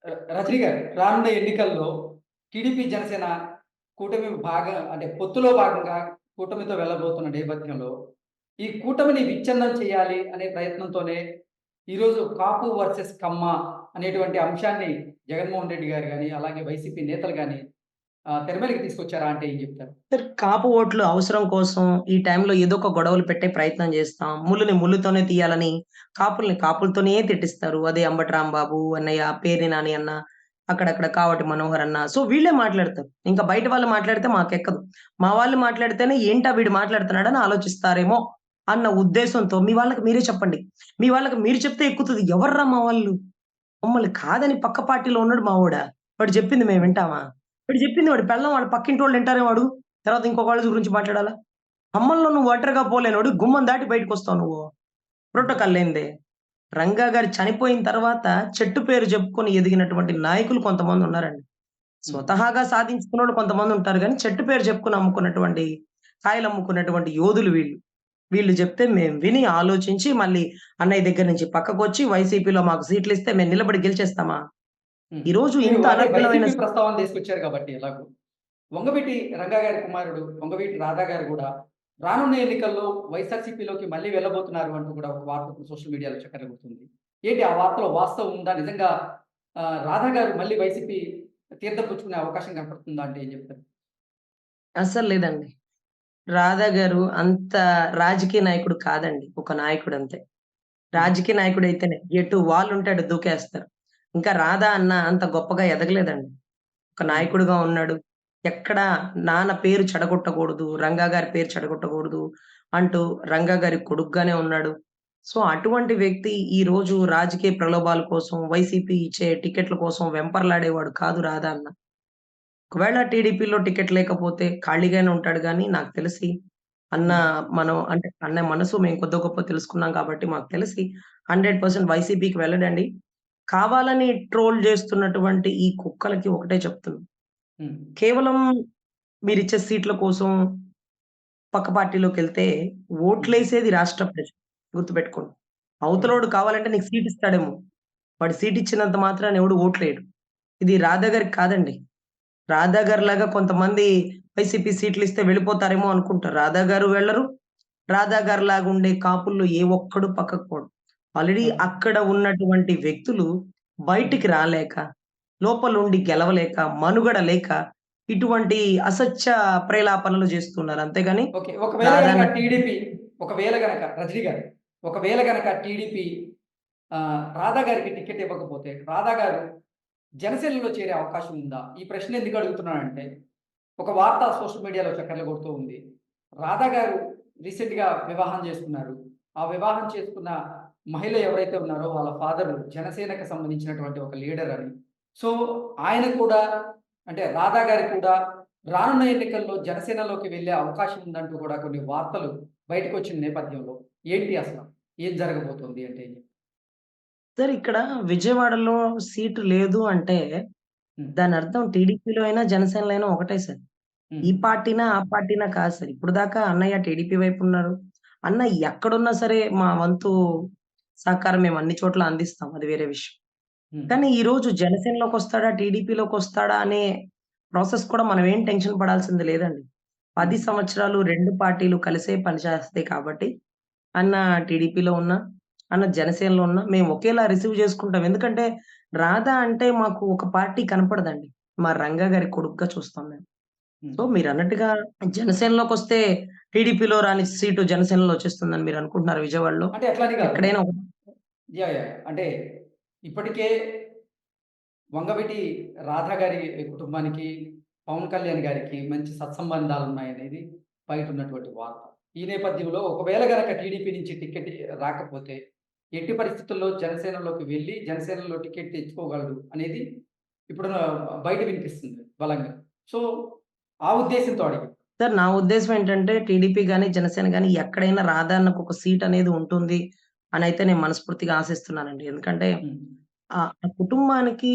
రజనీ గారు, రానున్న ఎన్నికల్లో టీడీపీ, జనసేన కూటమి అంటే పొత్తులో భాగంగా కూటమితో వెళ్ళబోతున్న నేపథ్యంలో, ఈ కూటమిని విచ్ఛిన్నం చేయాలి అనే ప్రయత్నంతోనే ఈరోజు కాపు వర్సెస్ కమ్మ అనేటువంటి అంశాన్ని జగన్మోహన్ రెడ్డి గారు గాని, అలాగే వైసీపీ నేతలు గాని తెర మీదకి తీసుకొచ్చారా అంటే ఏం చెప్తారు? సార్ కాపు ఓట్లు అవసరం కోసం ఈ టైంలో ఏదో ఒక గొడవలు పెట్టే ప్రయత్నం చేస్తాం. ముల్లుని ముల్లుతోనే తీయాలని కాపుల్ని కాపులతోనే తిట్టిస్తారు. అదే అంబటి రాంబాబు అన్నయ్య, పేర్ని నాని అన్న, అక్కడక్కడ కావటి మనోహర్ అన్న. సో వీళ్ళే మాట్లాడతారు. ఇంకా బయట వాళ్ళు మాట్లాడితే మాకెక్కదు. మా వాళ్ళు మాట్లాడితేనే ఏంటా వీడు మాట్లాడుతున్నాడని ఆలోచిస్తారేమో అన్న ఉద్దేశంతో మీ వాళ్ళకి మీరే చెప్పండి. మీ వాళ్ళకి మీరు చెప్తే ఎక్కుతది. ఎవర్రా మా వాళ్ళు? మమ్మల్ని కాదని పక్క పార్టీలో ఉన్నాడు మావోడా? వాడు చెప్పింది మేము వింటామా? వాడు చెప్పింది వాడి పెళ్ళాం వాళ్ళ పక్కింటోళ్ళు వింటారేమో అడుగు. తర్వాత ఇంకొకళ్ళ గురించి మాట్లాడాలా? ఖమ్మంలో నువ్వు ఒంటరిగా పోలేనోడు గుమ్మం దాటి బయటకొస్తావు నువ్వు. ప్రోటోకాల్ లేనిదే. రంగా గారు చనిపోయిన తర్వాత చెట్టు పేరు చెప్పుకొని ఎదిగినటువంటి నాయకులు కొంతమందున్నారండి. హ్మ్. స్వతహాగా సాధించుకున్నోళ్ళు కొంతమందుంటారు గానీ, చెట్టు పేరు చెప్పుకొని అమ్ముకున్నటువంటి కాయలమ్ముకున్నటువంటి యోధులు వీళ్ళు. వీళ్ళు జెప్తే మేము విని, ఆలోచించి మళ్ళీ అన్నయ్య దగ్గర నుంచి పక్కకొచ్చి వైసీపీలో మాకు సీట్లిస్తే మేము నిలబడి గెలిచేస్తామా? హ్మ్. ఈరోజు మీరు ఇంత అంటే అనర్గళమైన వైసీపీ ప్రస్తావన తీసుకొచ్చారు కాబట్టి ఎలాగో. వంగవీటి రంగా గారి కుమారుడు వంగవీటి రాధా గారు గూడా రానున్న ఎన్నికల్లో వైఎస్ఆర్‌సీపీలోకి మళ్ళీ వెళ్ళబోతున్నారు అంటూ కూడా ఒక వార్త ఇప్పుడు సోషల్ మీడియాలో చక్కర్లు కొడుతుంది. ఏంటి ఆ వార్తలో వాస్తవం ఉందా? నిజంగా రాధా గారు మళ్ళీ వైసీపీ తీర్థం పుచ్చుకునే అవకాశం కనపడుతుందా అంటే ఏం చెప్తారు? అస్సలు లేదండి. రాధా గారు అంత రాజకీయ నాయకుడు కాదండి. ఒక నాయకుడంతే. హ్మ్. రాజకీయ నాయకుడైతేనే ఎటు వాలుంటే అటు దూకేస్తారు. ఇంకా రాధా అన్న అంత గొప్పగా ఎదగలేదండి. ఒక హ్మ్. నాయకుడుగా ఉన్నాడు. ఎక్కడ నాన్న పేరు చెడగొట్టకూడదు, రంగా గారి పేరు చెడగొట్టకూడదు అంటూ రంగా గారి కొడుకుగానే ఉన్నాడు. సో, అటువంటి వ్యక్తి ఈరోజు రాజకీయ ప్రలోభాల కోసం, వైసీపీ ఇచ్చే టికెట్ల కోసం వెంపర్లాడేవాడు కాదు రాధా అన్న. ఒకవేళ టీడీపీలో టికెట్ లేకపోతే ఖాళీగానే ఉంటాడు గానీ, నాకు తెలిసి అన్న హ్మ్. మనం అంటే అన్నయ్య మనసు మేము కొద్దో గొప్పో తెలుసుకున్నాం కాబట్టి మాకు తెలిసి 100% వైసీపీకి వెళ్ళడండి. కావాలని ట్రోల్ జేస్తున్నటువంటి ఈ కుక్కలకి ఒకటే చెప్తున్నా. హ్మ్. కేవలం మీరిచ్చే సీట్ల కోసం పక్క పార్టీలోకెళ్తే హ్మ్. ఓట్లేసేది రాష్ట్ర ప్రజలు. గుర్తుపెట్టుకోండి. ఓకే. అవతలోడు కావాలంటే నీకు సీట్ ఇస్తాడేమో. వాడు సీట్ ఇచ్చినంత మాత్రాన ఎవడు ఓట్లేయడు. ఇది రాధా గారికి కాదండి. రాధా గారిలాగా కొంతమంది వైసీపీ సీట్లిస్తే వెళ్ళిపోతారేమో అనుకుంటారు. రాధా గారు వెళ్లరు. రాధా గారిలాగా ఉండే కాపుల్లో ఏ ఒక్కడు పక్కకు పోడు. Already okay. అక్కడ ఉన్నటువంటి వ్యక్తులు హ్మ్. బయటికి రాలేక, లోపలుండి గెలవలేక, మనుగడ లేక ఇటువంటి అసత్య ప్రేలాపనలు చేస్తున్నారు. అంతేగాని ఓకే. ఒకవేళ రాధా గనక అన్న టీడీపీ ఒకవేళ గనక రజనీ గారు, ఒకవేళ గనక టీడీపీ రాధా గారికి టికెట్ ఇవ్వకపోతే, రాధా గారు జనసేనలో చేరే అవకాశం ఉందా? ఈ ప్రశ్న ఎందుకు అడుగుతున్నానంటే, ఒక వార్త సోషల్ మీడియాలో చక్కర్లు కొడుతూ ఉంది. రాధా గారు రీసెంట్‌గా వివాహం చేసుకున్నారు. ఆ వివాహం చేసుకున్న మహిళ ఎవరైతే ఉన్నారో వాళ్ళ ఫాదరు జనసేనకి సంబంధించినటువంటి ఒక లీడర్ అని. సో, ఆయన కూడా అంటే రాధా గారు కూడా రానున్న ఎన్నికల్లో జనసేనలోకి వెళ్ళే అవకాశం ఉందంటూ కూడా కొన్ని వార్తలు బయటకొచ్చిన నేపథ్యంలో ఏంటి అసల? ఏం జరగబోతోంది అంటే ఏం చెప్తారు? సార్ ఇక్కడ విజయవాడలో సీటు లేదు అంటే హ్మ్. దానర్థం టీడీపీలో అయినా, జనసేనలో అయినా ఒకటే సార్. హ్మ్. ఈ పార్టీనా, ఆ పార్టీనా కాదు సార్. ఇప్పటిదాకా అన్నయ్య టీడీపీ వైపు ఉన్నారు. అన్న ఎక్కడున్నా సరే మా వంతు సహకారం మేము అన్ని చోట్ల అందిస్తాం. అది వేరే విషయం. హ్మ్. కానీ ఈరోజు జనసేనలోకొస్తాడా, టీడీపీలోకొస్తాడా అనే ప్రాసెస్ కూడా మనం ఏం టెన్షన్ పడాల్సింది లేదండి. హ్మ్. 10 సంవత్సరాలు 2 పార్టీలు కలిసే పనిచేస్తాయి కాబట్టి, అన్న టీడీపీలో ఉన్నా, అన్న జనసేనలో ఉన్నా మేము ఒకేలా రిసీవ్ చేసుకుంటాం. ఎందుకంటే రాధా అంటే మాకు ఒక పార్టీ కనపడదండి. మా రంగా గారి కొడుకుగా చూస్తాం మేము. హ్మ్. సో, మీరన్నట్టుగా జనసేనలోకొస్తే టీడీపీలో రాని సీటు జనసేనలో వచ్చేస్తుందని మీరనుకుంటున్నారా విజయవాడలో? అంటే అట్లని కాదు. ఎక్కడైనా ఒకటి యాహ్! అంటే ఇప్పటికే వంగవీటి రాధా గారి కుటుంబానికి, పవన్ కళ్యాణ్ గారికి మంచి సత్సంబంధాలున్నాయనేది బయటున్నటువంటి వార్త. ఈ నేపథ్యంలో ఒకవేళ గనక టీడీపీ నుంచి టికెట్ రాకపోతే, ఎట్టి పరిస్థితుల్లో జనసేనలోకి వెళ్లి, జనసేనలో టికెట్ తెచ్చుకోగలడు అనేది ఇప్పుడు బయట వినిపిస్తుంది బలంగా. సో, ఆ ఉద్దేశంతో అడిగాను. సార్ నా ఉద్దేశ్యం ఏంటంటే టీడీపీ గాని, జనసేన గాని ఎక్కడైనా రాధన్నకు ఒక సీట్ అనేది ఉంటుంది అనైతే నేను మనస్ఫూర్తిగా ఆశిస్తున్నానండి. ఎందుకంటే హ్మ్. ఆ కుటుంబానికి,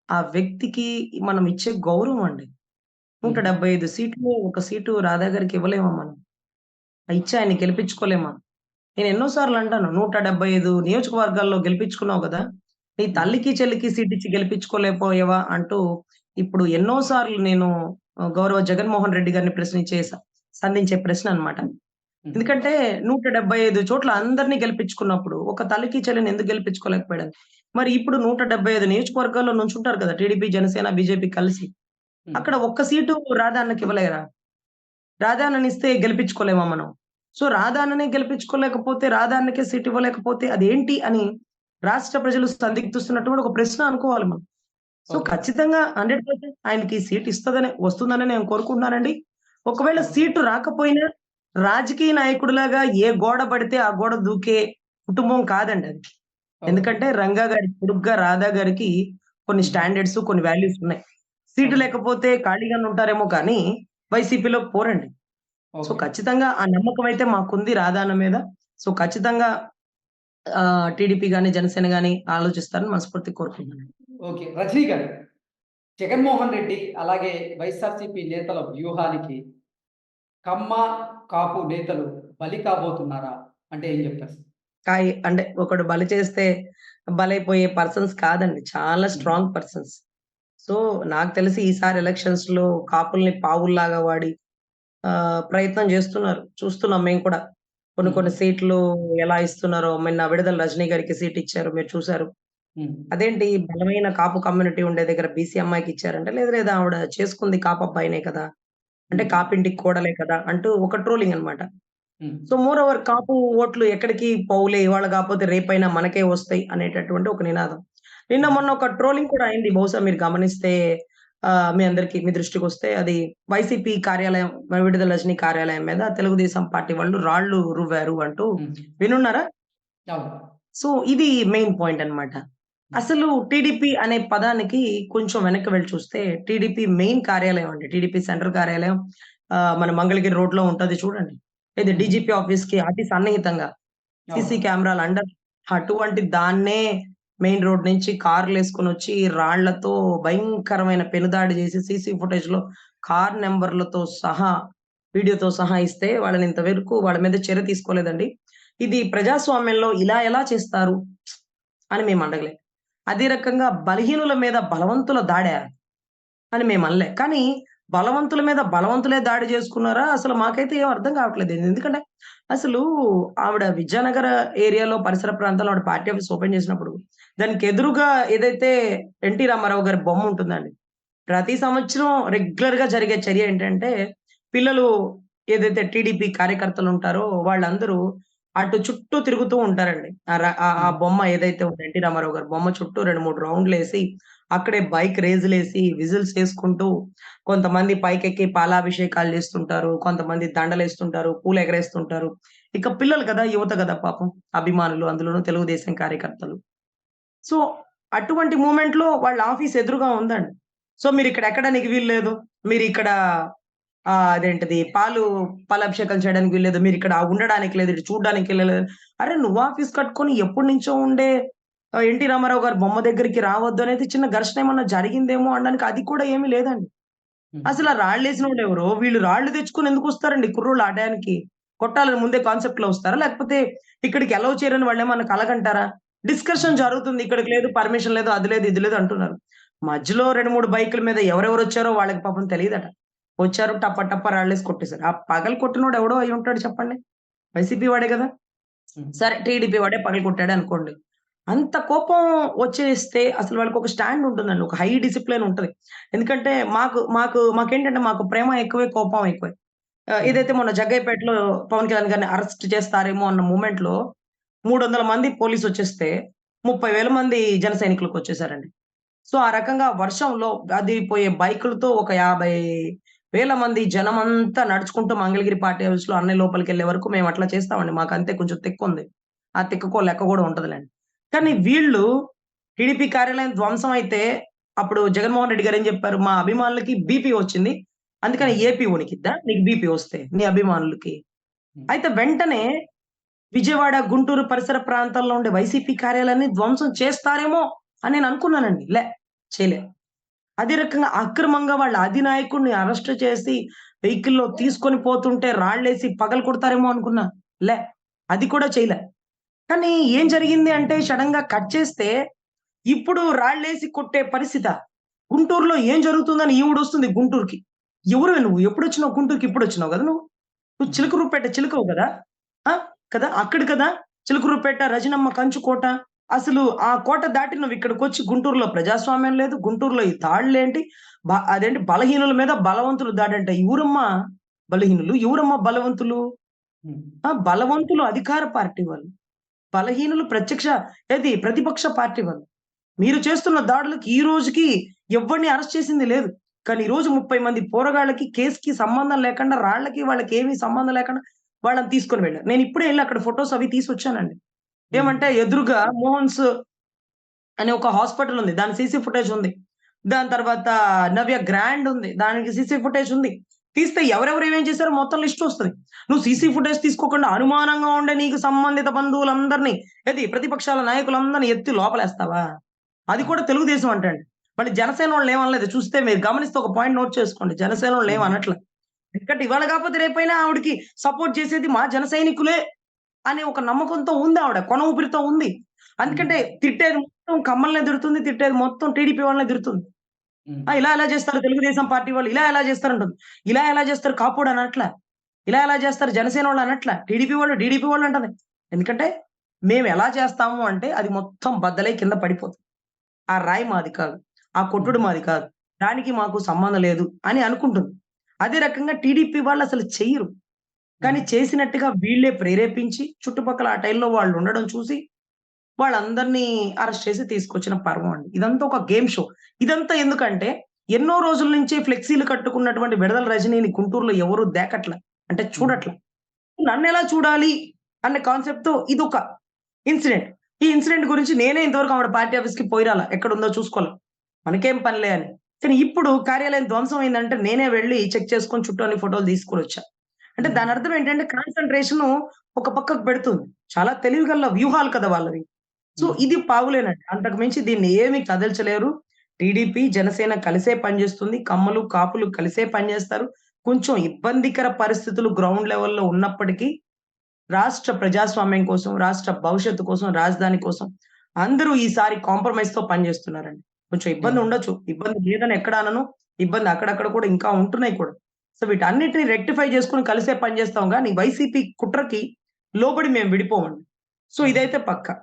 ఆ వ్యక్తికి మనం ఇచ్చే గౌరవం అండి. హ్మ్. 175 సీట్లు ఒక సీటు రాధా గారికి ఇవ్వలేమా మనం? ఇచ్చి ఆయన్ని గెలిపించుకోలేమా? నేను ఎన్నో సార్లు అంటాను. 175 నియోజకవర్గాల్లో గెలిపించుకున్నావు గదా! నీ హ్మ్. తల్లికి, చెల్లికి సీటిచ్చి గెలిపించుకోలేకపోయావా అంటూ ఇప్పుడు ఎన్నో సార్లు నేను గౌరవ జగన్మోహన్ రెడ్డి గారిని సంధించే ప్రశ్న అన్నమాట. హ్మ్. ఎందుకంటే 175 చోట్ల అందరిని గెలిపించుకున్నప్పుడు, ఒక తల్లికి, చెల్లిని ఎందుకు గెలిపించుకోలేకపోయాడని. మరి ఇప్పుడు 175 నియోజకవర్గాల్లో నుంచుంటారు కదా! టీడీపీ, జనసేన, బీజేపీ కలిసి. హ్మ్. అక్కడ ఒక్క సీటు రాధా అన్నకి ఇవ్వలేరా? రాధా అన్ననిస్తే గెలిపించుకోలేమా మనం? సో, రాధా అన్ననే గెలిపించుకోలేకపోతే, రాధా అన్నకే సీట్ ఇవ్వలేకపోతే అదేంటి అని రాష్ట్ర ప్రజలు సందిగ్ధిస్తున్నటువంటి ఒక ప్రశ్న అనుకోవాలి మనం. So, okay. ఖచ్చితంగా 100% ఆయనకి సీట్ వస్తుందనే నేను కోరుకుంటున్నానండి. ఒకవేళ ఓకే. సీటు రాకపోయినా రాజకీయ నాయకుడిలాగా ఏ గోడ పడితే ఆ గోడ దూకే కుటుంబం కాదండి అది. ఓకే. ఎందుకంటే రంగా గారి కొడుకుగా రాధా గారికి కొన్ని హుహు. స్టాండర్డ్స్, కొన్ని వాల్యూస్ ఉన్నాయి. Seat okay. లేకపోతే ఖాళీగానే ఉంటారేమో కానీ వైసీపీలోకి పోరండి. So, okay. ఖచ్చితంగా ఆ నమ్మకం అయితే మాకుంది రాధా అన్న మీద. సో, ఖచ్చితంగా టీడీపీ గాని, జనసేన గాని ఆలోచిస్తారని మనస్ఫూర్తిగా కోరుకుంటున్నాను. ఓకే. రజనీ గారు, జగన్మోహన్ రెడ్డి అలాగే వైఎస్ఆర్‌సీపీ నేతల వ్యూహానికి కమ్మ, కాపు నేతలు బలి కాబోతున్నారా? అంటే ఏం చెప్తారు? అంటే ఒకడు బలి చేస్తే బలైపోయే పర్సన్స్ కాదండి. చాలా హ్మ్. Strong persons. సో, నాకు తెలిసి ఈసారి ఎలక్షన్స్‌లో కాపుల్ని పావుల్లాగా వాడి ప్రయత్నం జేస్తున్నారు. చూస్తున్నాం మేము కూడా. కొన్ని హ్మ్. కొన్ని సీట్లు ఎలా ఇస్తున్నారో మొన్న విడుదల రజనీ గారికి సీట్ ఇచ్చారు. మీరు చూసారు. హ్మ్. అదేంటి బలమైన కాపు కమ్యూనిటీ ఉండే దగ్గర బీసీ అమ్మాయికి ఇచ్చారంటే, లేదు లేదు ఆవిడ చేసుకుంది కాపు అబ్బాయినే కదా! అంటే హ్మ్. కాపింటికి కోడలే కదా! అంటూ ఒక ట్రోలింగ్ అన్నమాట. హ్మ్. సో, మోర్ ఓవర్ కాపు ఓట్లు ఎక్కడికి పోవులే ఇవాళ కాపోతే రేపైనా మనకే వస్తాయి అనేటటువంటి ఒక నినాదం. నిన్న హ్మ్. మొన్న ఒక ట్రోలింగ్ కూడా అయింది. బహుశా మీరు గమనిస్తే మీ దృష్టికొస్తే అది వైసీపీ కార్యాలయం విడుదల రజనీ కార్యాలయం మీద తెలుగుదేశం పార్టీ వాళ్ళు రాళ్ళు రువ్వారు అంటూ హ్మ్. వినున్నారా? అవును. సో, ఇది మెయిన్ పాయింట్ అన్నమాట. హ్మ్. అసలు టీడీపీ అనే పదానికి కొంచెం వెనక్కి వెళ్లి చూస్తే టీడీపీ మెయిన్ కార్యాలయం అండి. టీడీపీ సెంట్రల్ కార్యాలయం మన మంగళగిరి రోడ్‌లో ఉంటది చూడండి. ఇది హ్మ్. డీజీపీ ఆఫీస్‌కి అతి సన్నిహితంగా. సీసీ అవును. కెమెరాలు అండర్ అటువంటి దాన్నే మెయిన్ రోడ్ నుంచి కార్‌లేసుకొనొచ్చి రాళ్ళతో భయంకరమైన పెనుదాడి చేసి సీసీ ఫుటేజ్‌లో కార్ నంబర్‌లతో సహా, వీడియోతో సహా ఇస్తే వాళ్ళని ఇంతవరకు వాళ్ళ మీద చర్య తీసుకోలేదండి. ఇది ప్రజాస్వామ్యంలో ఇలా ఎలా చేస్తారు? అని మేము అడగలే. అదే రకంగా బలహీనుల మీద బలవంతుల దాడా? అని మేమనలే. కానీ బలవంతుల మీద బలవంతులే దాడి జేసుకున్నారా? అసలు మాకైతే ఏం అర్థం కావట్లేదు. ఎందుకంటే అసలు ఆవిడ విద్యానగర ఏరియాలో పరిసర ప్రాంతాల్లో ఆవిడ పార్టీ ఆఫీస్ ఓపెన్ చేసినప్పుడు దానికి ఎదురుగా ఏదైతే ఎన్టీ రామారావు గారి బొమ్మ ఉంటుందండి. ప్రతి సంవత్సరం రెగ్యులర్‌గా జరిగే చర్య ఏంటంటే పిల్లలు ఏదైతే టీడీపీ కార్యకర్తలుంటారో వాళ్ళందరూ అటు చుట్టూ తిరుగుతూ ఉంటారండి. ఆ హ్మ్. బొమ్మ ఏదైతే ఉందో ఎన్టీ రామారావు గారి బొమ్మ చుట్టూ 2, 3 రౌండ్‌లేసి అక్కడే బైక్ రేసులేసి, విజిల్స్ చేసుకుంటూ, కొంతమంది పైకెక్కి పాలాభిషేకాలు జేస్తుంటారు. కొంతమంది దండలేస్తుంటారు, పూలెగరేస్తుంటారు. ఇక పిల్లలు కదా! యువత గదా పాపం అభిమానులు. అందులోనూ తెలుగుదేశం కార్యకర్తలు. సో, అటువంటి మూమెంట్‌లో వాళ్ళ ఆఫీస్ ఎదురుగా ఉందండి. సో, మీరిక్కడ ఎక్కడానికి వీల్లేదు. మీరిక్కడ అదేంటిది పాలాభిషేకాలు చేయడానికి వీల్లేదు. మీరిక్కడ ఉండడానికి లేదు. ఇటు చూడ్డానికి లేదు. అరె! నువ్వు ఆఫీస్ కట్టుకొని ఎప్పటినుంచో ఉండే ఎన్టీ రామారావు గారి బొమ్మ దగ్గరికి రావద్దు అనేది చిన్న ఘర్షణ ఏమన్నా జరిగిందేమో అనడానికి అది కూడా ఏమీ లేదండి. హ్మ్. అసల ఆ రాళ్ళేసినోడెవరో, వీళ్ళు రాళ్ళు తెచ్చుకొని ఎందుకొస్తారండి కుర్రోళ్ళు ఆ టయానికి? కొట్టాలని ముందే కాన్సెప్ట్‌లో వస్తారా? లేకపోతే ఇక్కడికి అలౌ చేయరని వాళ్ళేమన్నా కలగంటారా? డిస్కషన్ హ్మ్. జరుగుతుంది. ఇక్కడికి లేదు, పర్మిషన్ లేదు, అది లేదు, ఇది లేదు అంటున్నారు. మధ్యలో 2, 3 బైకుల మీద ఎవరెవరొచ్చారో వాళ్ళకి పాపం తెలీదట. వచ్చారు టప టప రాళ్ళేసి కొట్టేసారు. ఆ పగలు కొట్టినోడు ఎవడో అయ్యుంటాడు చెప్పండి. వైసీపీ వాడే గదా! హ్మ్. సరే టీడీపీ వాడే పగలగొట్టాడనుకోండి. అంత కోపం వచ్చేస్తే అసలు వాళ్ళకొక స్టాండ్ ఉంటుందండి. ఒక హై డిసిప్లిన్ ఉంటది. ఎందుకంటే మాకేంటంటే మాకు ప్రేమ ఎక్కువే, కోపం ఎక్కువే. హ్మ్. ఏదైతే మొన్న జగ్గయ్యపేటలో పవన్ కళ్యాణ్ గారిని అరెస్ట్ చేస్తారేమో అన్న మూమెంట్‌లో 300 మంది పోలీసొచ్చేస్తే 30,000 మంది జన సైనికులకొచ్చేసారండి. సో, ఆ రకంగా వర్షంలో అదిరిపోయే బైకులతో ఒక 50,000 మంది జనమంతా నడుచుకుంటూ మంగళగిరి పార్టీ హౌస్‌లో అన్నయ్య లోపలికెళ్ళే వరకు మేమట్లా చేస్తామండి. మాకంతే కొంచెం తిక్కుంది. ఆ తిక్కకో లెక్క గూడా ఉంటదిలెండి. కానీ హ్మ్. వీళ్ళు టీడీపీ కార్యాలయం ధ్వంసం అయితే అప్పుడు జగన్మోహన్ రెడ్డి గారేం జెప్పారు? మా అభిమానులకి బీపీ వచ్చింది. అందుకని హ్మ్. ఏపీ వణికిద్దా? నీకు బీపీ వస్తే నీ అభిమానులకి? హ్మ్. అయితే వెంటనే విజయవాడ, గుంటూరు పరిసర ప్రాంతాల్లో ఉండే వైసీపీ కార్యాలయాన్ని ధ్వంసం చేస్తారేమో అని నేననుకున్నానండి. చేయలే. అదే రకంగా అక్రమంగా వాళ్ళ అధినాయకుడిని అరెస్ట్ చేసి వెహికల్‌లో తీసుకొని పోతుంటే రాళ్ళేసి పగలగొడతారేమో అనుకున్నా. లే. అది కూడా చేయలే. కానీ ఏం జరిగింది అంటే సడెన్‌గా కట్ చేస్తే ఇప్పుడు రాళ్ళేసి కొట్టే పరిస్థితా? గుంటూరులో ఏం జరుగుతుందని ఈవిడొస్తుంది గుంటూరుకి. ఎవరివి నువ్వు? ఎప్పుడొచ్చినావు గుంటూరుకి? ఇప్పుడొచ్చినావు గదా నువ్వు. నువ్వు హ్మ్. చిలుకూరుపేట చిలుకవు గదా! ఆ! కదా! అక్కడ కదా! చిలుకూరుపేట, రజనమ్మ కంచుకోట. అసలు ఆ కోట దాటి నువ్విక్కడికొచ్చి గుంటూరులో ప్రజాస్వామ్యం లేదు. గుంటూరులో ఈ దాడులేంటి? అదేంటి బలహీనుల మీద బలవంతులు దాడంట. ఎవరమ్మా బలహీనులు? ఎవరమ్మా బలవంతులు? హ్మ్. బలవంతులు అధికార పార్టీ వాళ్ళు. బలహీనులు ప్రతిపక్ష పార్టీ వాళ్ళు. మీరు చేస్తున్న దాడులకి ఈ రోజుకి ఎవ్వరిని అరెస్ట్ చేసింది లేదు. కానీ ఈ రోజు 30 మంది పోరగాళ్ళకి కేస్‌కి సంబంధం లేకుండా రాళ్ళకి వాళ్ళకి ఏమి సంబంధం లేకుండా వాళ్ళని తీసుకొని వెళ్లారు. నేను ఇప్పుడే ఎళ్లి అక్కడ ఫోటోస్ అవి తీసొచ్చానండి. హ్మ్. ఏమంటే ఎదురుగా మోహన్స్ అనే ఒక హాస్పిటల్ ఉంది. దాని సీసీ ఫుటేజ్ ఉంది. దాని తర్వాత నవ్య గ్రాండ్ ఉంది. దానికి సీసీ ఫుటేజ్ ఉంది. తీస్తే ఎవరెవరు ఏమేం చేశారో మొత్తం లిస్ట్ వస్తది. నువ్వు సీసీ హ్మ్. ఫుటేజ్ తీసుకోకుండా అనుమానంగా ఉండే నీకు సంబంధిత బంధువులందరిని ప్రతిపక్షాల నాయకులందరిని ఎత్తి లోపలేస్తావా? అది ఆ! కూడా తెలుగుదేశం అంటండి. మళ్ళీ జనసేనోళ్ళని ఏమనలేదు. చూస్తే మీరు గమనిస్తే ఒక పాయింట్ నోట్ చేసుకోండి. జనసేనోళ్ళని ఏమి హ్మ్. అనట్ల. ఎందుకంటే ఇవాళ కాకపోతే రేపైనా ఆవిడకి సపోర్ట్ చేసేది మా జన సైనికులే అనే ఒక నమ్మకంతో ఉందావిడ. కొన ఊపిరితో ఉంది. హ్మ్. అందుకంటే తిట్టేది మొత్తం కమ్మలనే తిడుతుంది. తిట్టేది మొత్తం టీడీపీ వాళ్ళనే తిడుతుంది. హ్మ్. ఇలా ఎలా చేస్తారు తెలుగుదేశం పార్టీ వాళ్ళు, ఇలా ఎలా చేస్తారంటుంది. ఇలా ఎలా చేస్తారు కాపోడు అనట్లా. ఇలా ఎలా చేస్తారు జనసేన వాళ్ళు అనట్లా. టీడీపీ వాళ్ళు అంటది. ఎందుకంటే మేము ఎలా చేస్తాము అంటే అది మొత్తం బద్దలై కింద పడిపోతుంది. ఆ రాయి మాది కాదు. ఆ కొట్టుడు హ్మ్. మాది కాదు. దానికి మాకు సంబంధం లేదు అని అనుకుంటుంది. అదే రకంగా టీడీపీ వాళ్ళసలు చెయ్యరు. హ్మ్. కానీ చేసినట్టుగా వీళ్ళే ప్రేరేపించి చుట్టుపక్కల ఆ టైంలో వాళ్ళుండడం చూసి వాళ్ళందరినీ అరెస్ట్ చేసి తీసుకొచ్చిన పర్వం అండి. ఇదంతా ఒక గేమ్ షో. ఇదంతా ఎందుకంటే ఎన్నో రోజుల నుంచి ఫ్లెక్సీలు కట్టుకున్నటువంటి విడుదల రజనీని గుంటూరులో ఎవరు దేకట్ల. అంటే హ్మ్. చూడట్ల. నన్నెలా చూడాలి అనే కాన్సెప్ట్‌తో ఇదొక ఇన్సిడెంట్. ఈ ఇన్సిడెంట్ గురించి నేనే ఇంతవరకు ఆవిడ పార్టీ ఆఫీస్‌కి పోయి రాలా. ఎక్కడుందో చూసుకోలా. మనకేం పనిలే అని. కానీ ఇప్పుడు కార్యాలయం ధ్వంసం అయిందంటే నేనే వెళ్లి చెక్ చేసుకొని చుట్టూ అన్ని ఫోటోలు తీసుకొనొచ్చా. అంటే హ్మ్. దానర్థం ఏంటంటే కాన్సంట్రేషను ఒక పక్కకు పెడుతుంది. చాలా తెలివిగల్ల వ్యూహాలు కదా వాళ్ళవి. సో, హ్మ్. ఇది పావులేనండి. అంతకు మించి దీన్ని ఏమి కదల్చలేరు. టీడీపీ, జనసేన కలిసే పనిచేస్తుంది. కమ్మలు, కాపులు కలిసే పనిచేస్తారు. కొంచెం ఇబ్బందికర పరిస్థితులు గ్రౌండ్ లెవెల్‌లో ఉన్నప్పటికీ రాష్ట్ర ప్రజాస్వామ్యం కోసం, రాష్ట్ర భవిష్యత్తు కోసం, రాజధాని కోసం అందరూ ఈసారి కాంప్రమైజ్‌తో పనిచేస్తున్నారండి. కొంచెం ఇబ్బంది యాహ్! ఉండొచ్చు. ఇబ్బంది లేదని ఎక్కడ అనను. ఇబ్బంది అక్కడక్కడ కూడా ఇంకా ఉంటున్నాయి కూడా. సో, వీటన్నిటిని రెక్టిఫై చేసుకొని కలిసే పనిచేస్తాం గానీ వైసీపీ కుట్రకి లోబడి మేము విడిపోమండి. So, yeah! ఇదైతే పక్కా.